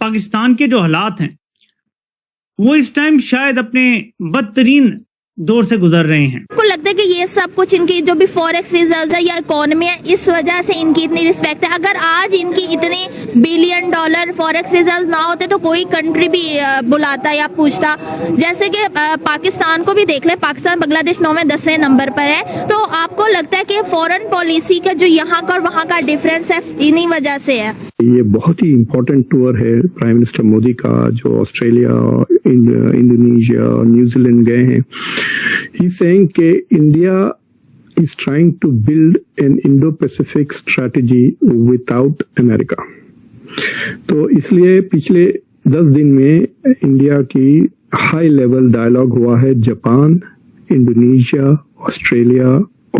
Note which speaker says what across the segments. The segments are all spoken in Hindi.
Speaker 1: पाकिस्तान के जो हालात हैं वो इस टाइम शायद अपने बदतरीन दौर से गुजर रहे हैं।
Speaker 2: आपको लगता है कि ये सब कुछ इनकी जो भी फॉरेक्स रिजर्व है या इकोनॉमी है, इस वजह से इनकी इतनी रिस्पेक्ट है? अगर आज इनकी इतने बिलियन डॉलर फॉरेक्स रिजर्व ना होते तो कोई कंट्री भी बुलाता या पूछता। जैसे कि पाकिस्तान को भी देख ले, पाकिस्तान बांग्लादेश 9वें 10वें नंबर पर है। तो आपको लगता है कि फॉरेन पॉलिसी का जो यहाँ का और वहाँ का डिफरेंस है इन्हीं वजह से है?
Speaker 3: ये बहुत ही इम्पोर्टेंट टूर है प्राइम मिनिस्टर मोदी का, जो ऑस्ट्रेलिया, इंडोनेशिया, न्यूजीलैंड गए हैं। He's saying कि India is trying to build an Indo-Pacific strategy without America. तो इसलिए पिछले 10 दिन में इंडिया की हाई लेवल डायलॉग हुआ है जापान, इंडोनेशिया, ऑस्ट्रेलिया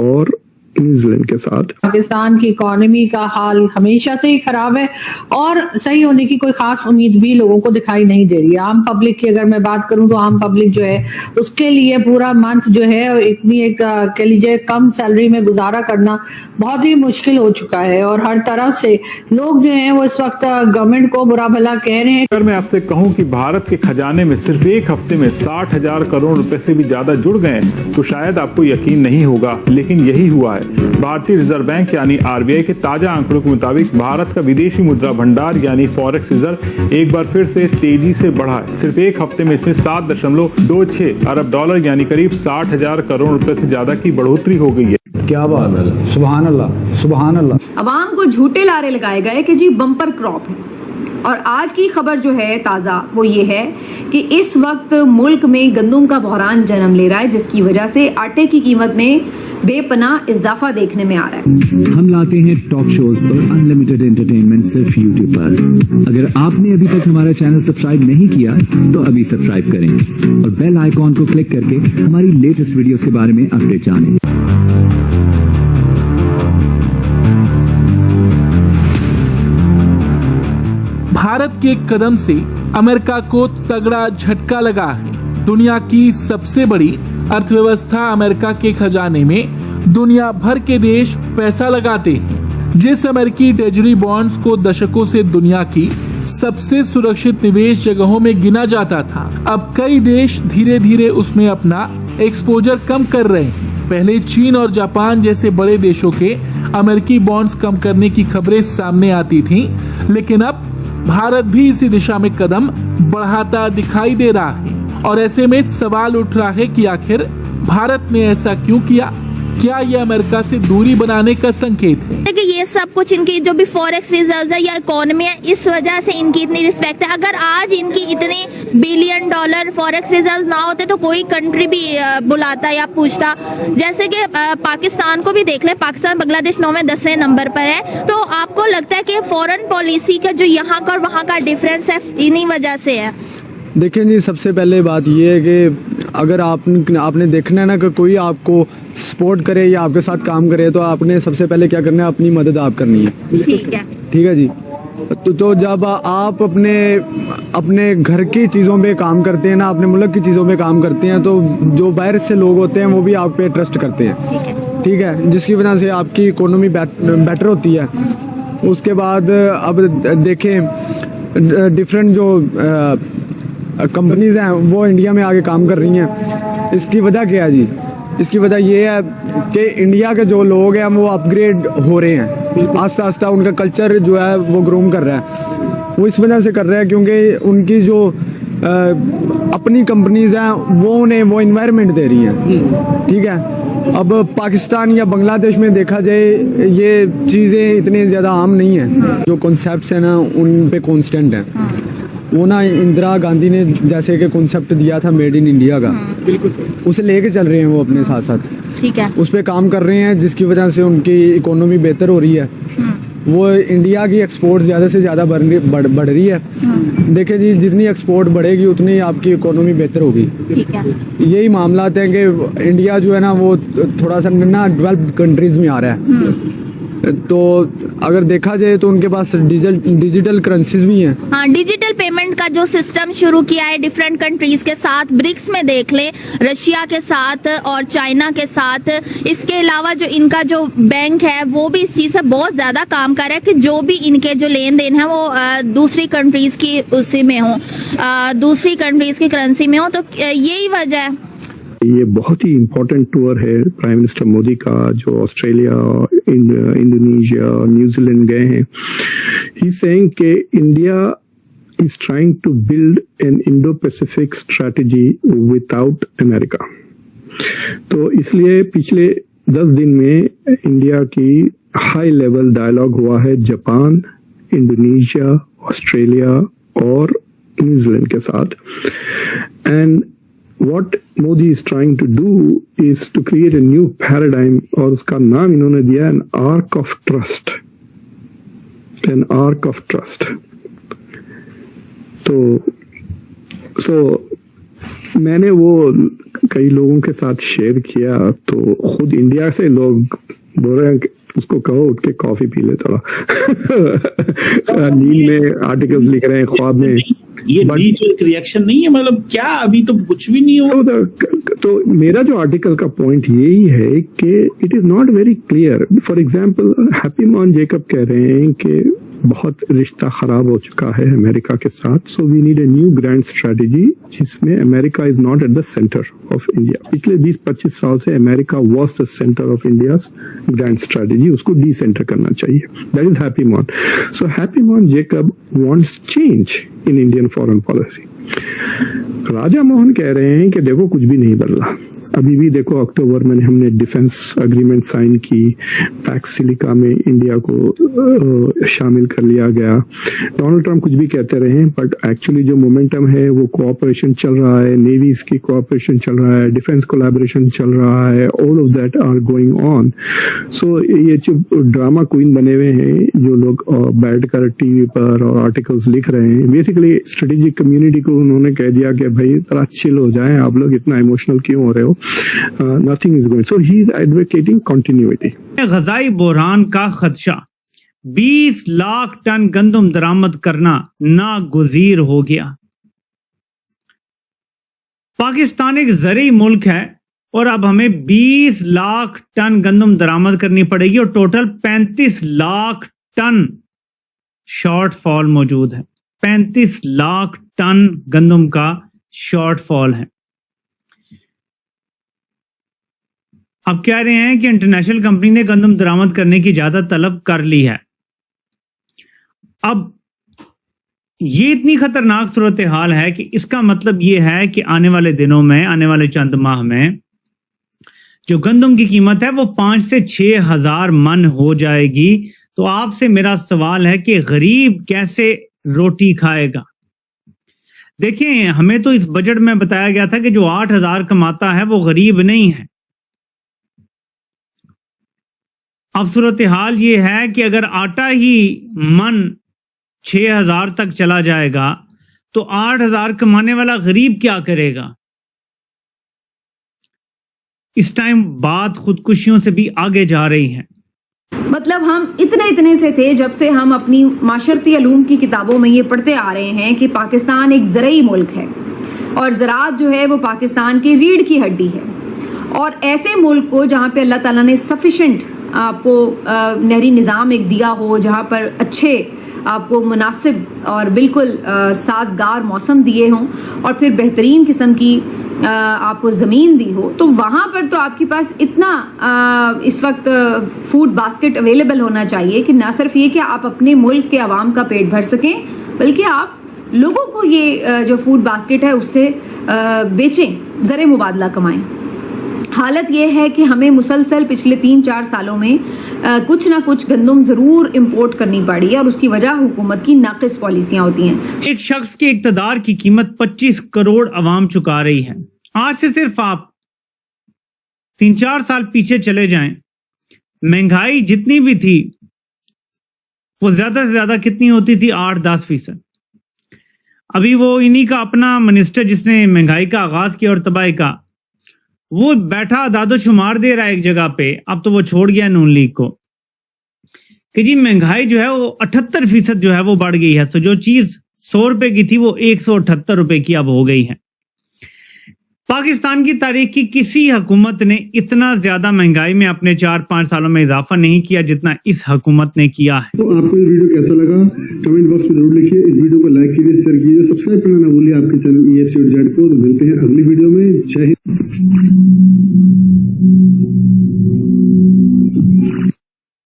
Speaker 3: और न्यूजीलैंड के साथ।
Speaker 4: पाकिस्तान की इकोनॉमी का हाल हमेशा से ही खराब है और सही होने की कोई खास उम्मीद भी लोगों को दिखाई नहीं दे रही है। आम पब्लिक की अगर मैं बात करूं तो आम पब्लिक जो है उसके लिए पूरा मंथ जो है इतनी एक कह लीजिए कम सैलरी में गुजारा करना बहुत ही मुश्किल हो चुका है और हर तरफ से लोग जो है वो इस वक्त गवर्नमेंट को बुरा भला कह रहे हैं।
Speaker 5: अगर मैं आपसे कहूं कि भारत के खजाने में सिर्फ एक हफ्ते में 60,000 करोड़ रुपए से भी ज्यादा जुड़ गए तो शायद आपको यकीन नहीं होगा, लेकिन यही हुआ है। भारतीय रिजर्व बैंक यानी आरबीआई के ताजा आंकड़ों के मुताबिक भारत का विदेशी मुद्रा भंडार यानी फॉरेक्स रिजर्व एक बार फिर से तेजी से बढ़ा है। सिर्फ एक हफ्ते में इसमें 7.26 अरब डॉलर यानी करीब 60,000 करोड़ रुपए से ज्यादा की बढ़ोतरी हो गई है।
Speaker 6: क्या बात है, सुभान अल्लाह, सुभान अल्लाह।
Speaker 7: अवाम को झूठे लारे लगाए गए कि जी बम्पर क्रॉप है। और आज की खबर जो है ताज़ा वो ये है कि इस वक्त मुल्क में गंदम का बहरान जन्म ले रहा है, जिसकी वजह से आटे की कीमत में बेपनाह इजाफा देखने में आ रहा है।
Speaker 8: हम लाते हैं टॉक शोज और अनलिमिटेड एंटरटेनमेंट सिर्फ यूट्यूब पर। अगर आपने अभी तक हमारा चैनल सब्सक्राइब नहीं किया तो अभी सब्सक्राइब करें और बेल आइकॉन को क्लिक करके हमारी लेटेस्ट वीडियोस के बारे में अपडेट जानें।
Speaker 9: भारत के कदम से अमेरिका को तगड़ा झटका लगा है। दुनिया की सबसे बड़ी अर्थव्यवस्था अमेरिका के खजाने में दुनिया भर के देश पैसा लगाते हैं। जिस अमेरिकी ट्रेजरी बॉन्ड्स को दशकों से दुनिया की सबसे सुरक्षित निवेश जगहों में गिना जाता था, अब कई देश धीरे धीरे उसमें अपना एक्सपोजर कम कर रहे हैं। पहले चीन और जापान जैसे बड़े देशों के अमेरिकी बॉन्ड्स कम करने की खबरें सामने आती थीं, लेकिन अब भारत भी इसी दिशा में कदम बढ़ाता दिखाई दे रहा है। और ऐसे में सवाल उठ रहा है कि आखिर भारत ने ऐसा क्यों किया? क्या यह अमेरिका से दूरी बनाने का संकेत है?
Speaker 2: कि ये सब कुछ इनकी जो भी फॉरेक्स रिजर्व है या इकोनॉमी है, इस वजह से इनकी इतनी रिस्पेक्ट है। अगर आज इनकी इतने बिलियन डॉलर फॉरेक्स रिजर्व ना होते तो कोई कंट्री भी बुलाता या पूछता। जैसे कि पाकिस्तान को भी देख ले, पाकिस्तान बांग्लादेश 9वें 10वें नंबर पर है। तो आपको लगता है कि फॉरेन पॉलिसी का जो यहाँ का और वहाँ का डिफरेंस है इन्हीं वजह से है?
Speaker 6: देखिए जी, सबसे पहले बात ये है कि अगर आपने देखना है ना कि कोई आपको सपोर्ट करे या आपके साथ काम करे तो आपने सबसे पहले क्या करना है, अपनी मदद आप करनी है। ठीक है जी। तो जब आप अपने घर की चीज़ों पे काम करते हैं ना, अपने मुल्क की चीज़ों पे काम करते हैं, तो जो बाहर से लोग होते हैं वो भी आप पे ट्रस्ट करते हैं। ठीक है, जिसकी वजह से आपकी इकोनॉमी बेटर होती है। उसके बाद अब देखें डिफरेंट जो कंपनीज हैं वो इंडिया में आके काम कर रही हैं। इसकी वजह क्या है जी? इसकी वजह ये है कि इंडिया के जो लोग हैं वो अपग्रेड हो रहे हैं, आस्ता आस्ता उनका कल्चर जो है वो ग्रूम कर रहा है। वो इस वजह से कर रहा है क्योंकि उनकी जो अपनी कंपनीज हैं वो उन्हें वो इन्वायरमेंट दे रही हैं। ठीक है, अब पाकिस्तान या बांग्लादेश में देखा जाए ये चीज़ें इतनी ज़्यादा आम नहीं हैं। जो कॉन्सेप्ट्स हैं ना उन पे कॉन्स्टेंट हैं। वो ना इंदिरा गांधी ने जैसे कि कॉन्सेप्ट दिया था मेड इन इंडिया का, बिल्कुल उसे लेके चल रहे हैं वो अपने साथ साथ।
Speaker 2: ठीक है,
Speaker 6: उस पे काम कर रहे हैं, जिसकी वजह से उनकी इकोनॉमी बेहतर हो रही है। वो इंडिया की एक्सपोर्ट ज़्यादा से ज़्यादा बढ़ रही है। देखिए जी, जितनी एक्सपोर्ट बढ़ेगी उतनी आपकी इकोनॉमी बेहतर होगी।
Speaker 2: ठीक है,
Speaker 6: यही मामला है कि इंडिया जो है ना वो थोड़ा सा ना डेवलप्ड कंट्रीज में आ रहा है। तो अगर देखा जाए तो उनके पास डिजिटल करेंसीज भी हैं।
Speaker 2: हाँ, डिजिटल पेमेंट का जो सिस्टम शुरू किया है डिफरेंट कंट्रीज के साथ, ब्रिक्स में देख लें, रशिया के साथ और चाइना के साथ। इसके अलावा जो इनका जो बैंक है वो भी इस चीज पे बहुत ज्यादा काम कर रहा है कि जो भी इनके जो लेन देन है वो दूसरी कंट्रीज की उसी में हो, दूसरी कंट्रीज की करेंसी में हो। तो यही वजह है।
Speaker 3: ये बहुत ही इम्पोर्टेंट टूर है प्राइम मिनिस्टर मोदी का, जो ऑस्ट्रेलिया, इंडोनेशिया, न्यूजीलैंड गए हैं। ही सेइंग कि India is trying to build an Indo Pacific strategy without America. तो इसलिए पिछले 10 दिन में इंडिया की हाई लेवल डायलॉग हुआ है जापान, इंडोनेशिया, ऑस्ट्रेलिया और न्यूजीलैंड के साथ। And what Modi is trying to do is to create a new paradigm, और उसका नाम इन्होंने दिया an arc of trust, an arc of trust। तो मैंने वो कई लोगों के साथ शेयर किया, तो खुद इंडिया से लोग बोल रहे हैं कि उसको कहो उठ के कॉफी पी ले थोड़ा। नींद में आर्टिकल्स लिख रहे हैं, ख्वाब में।
Speaker 10: ये बीच एक रिएक्शन नहीं है, मतलब क्या अभी तो कुछ भी नहीं हो।
Speaker 3: तो मेरा जो आर्टिकल का पॉइंट यही है कि it is not very clear. For example Happymon Jacob कह रहे हैं कि बहुत रिश्ता खराब हो चुका है अमेरिका के साथ, so we need a new grand strategy जिसमें America is not at the centre of India. पिछले 20-25 साल से America was the centre of India's grand strategy, उसको डिसेंटर करना चाहिए। That is Happymon. So Happymon Jacob wants change in Indian foreign policy. Raja Mohan कह रहे हैं कि देखो कुछ भी नहीं बदला। अभी भी देखो अक्टूबर में हमने डिफेंस अग्रीमेंट साइन की, पैक्स सिलिका में इंडिया को शामिल कर लिया गया। डोनाल्ड ट्रंप कुछ भी कहते रहे, बट एक्चुअली जो मोमेंटम है वो कोऑपरेशन चल रहा है, नेवीज की कोऑपरेशन चल रहा है, डिफेंस कोलैबोरेशन चल रहा है, all of that are going on. So ये जो ड्रामा क्वीन बने हुए हैं जो लोग बैठकर टीवी पर और आर्टिकल्स लिख रहे हैं, बेसिकली स्ट्रेटेजिक कम्युनिटी को उन्होंने कह दिया कि भाई जरा चिल हो जाए, आप लोग इतना इमोशनल क्यों हो रहे हो, nothing is going. So he is advocating continuity.
Speaker 1: गजाई बहरान का खदशा, 20 लाख टन गंदम दरामद करना नागुज़ीर हो गया। पाकिस्तान एक ज़रूरी मुल्क है और अब हमें 20 लाख टन गंदम दरामद करनी पड़ेगी और टोटल 35 लाख टन शॉर्टफॉल मौजूद है। 35 लाख टन गंदम का शॉर्टफॉल है। अब कह रहे हैं कि इंटरनेशनल कंपनी ने गंदम दरामद करने की इजाजत तलब कर ली है। अब ये इतनी खतरनाक सूरत हाल है कि इसका मतलब ये है कि आने वाले दिनों में, आने वाले चंद माह में जो गंदम की कीमत है वो 5 से 6 हजार मन हो जाएगी। तो आपसे मेरा सवाल है कि गरीब कैसे रोटी खाएगा? देखिए, हमें तो इस बजट में बताया गया था कि जो 8,000 कमाता है वो गरीब नहीं है। अब सूरत हाल ये है कि अगर आटा ही मन 6,000 तक चला जाएगा तो 8,000 कमाने वाला गरीब क्या करेगा? इस टाइम बात खुदकुशियों से भी आगे जा रही है।
Speaker 7: मतलब हम इतने से थे जब से हम अपनी माशरती अलूम की किताबों में ये पढ़ते आ रहे हैं कि पाकिस्तान एक ज़राई मुल्क है और ज़राअत जो है वो पाकिस्तान की रीढ़ की हड्डी है। और ऐसे मुल्क को जहाँ पे अल्लाह ताला ने सफिशेंट आपको नहरी निज़ाम एक दिया हो, जहाँ पर अच्छे आपको मुनासिब और बिल्कुल साजगार मौसम दिए हों और फिर बेहतरीन किस्म की आपको ज़मीन दी हो, तो वहाँ पर तो आपके पास इतना इस वक्त फूड बास्केट अवेलेबल होना चाहिए कि ना सिर्फ ये कि आप अपने मुल्क के आवाम का पेट भर सकें, बल्कि आप लोगों को ये जो फूड बास्केट है उससे बेचें, ज़र मुबादला कमाएं। हालत यह है कि हमें मुसलसल पिछले 3-4 सालों में कुछ ना कुछ गंदम जरूर इंपोर्ट करनी पड़ी और उसकी वजह हुकूमत की नाक़िस पॉलिसियां होती हैं।
Speaker 1: एक शख्स के इक़्तिदार की कीमत 25 करोड़ अवाम चुका रही है। आज से सिर्फ आप 3-4 साल पीछे चले जाएं, महंगाई जितनी भी थी वो ज्यादा से ज्यादा कितनी होती थी? 8-10%। अभी वो इन्हीं का अपना मिनिस्टर जिसने महंगाई का आगाज किया और तबाही का, वो बैठा दादो शुमार दे रहा है एक जगह पे। अब तो वो छोड़ गया नून लीग को। कि जी महंगाई जो है वो 78% जो है वो बढ़ गई है। तो जो चीज 100 रुपए की थी वो 178 रुपए की अब हो गई है। पाकिस्तान की तारीख की किसी हुकूमत ने इतना ज्यादा महंगाई में अपने 4-5 सालों में इजाफा नहीं किया जितना इस हुकूमत ने किया है।
Speaker 11: तो आपको ये वीडियो कैसा लगा कमेंट बॉक्स में जरूर लिखिए। इस वीडियो को लाइक कीजिए, शेयर कीजिए, सब्सक्राइब करना ना भूलिए आपके चैनल EFC को। मिलते हैं अगली वीडियो में। जय हिंद।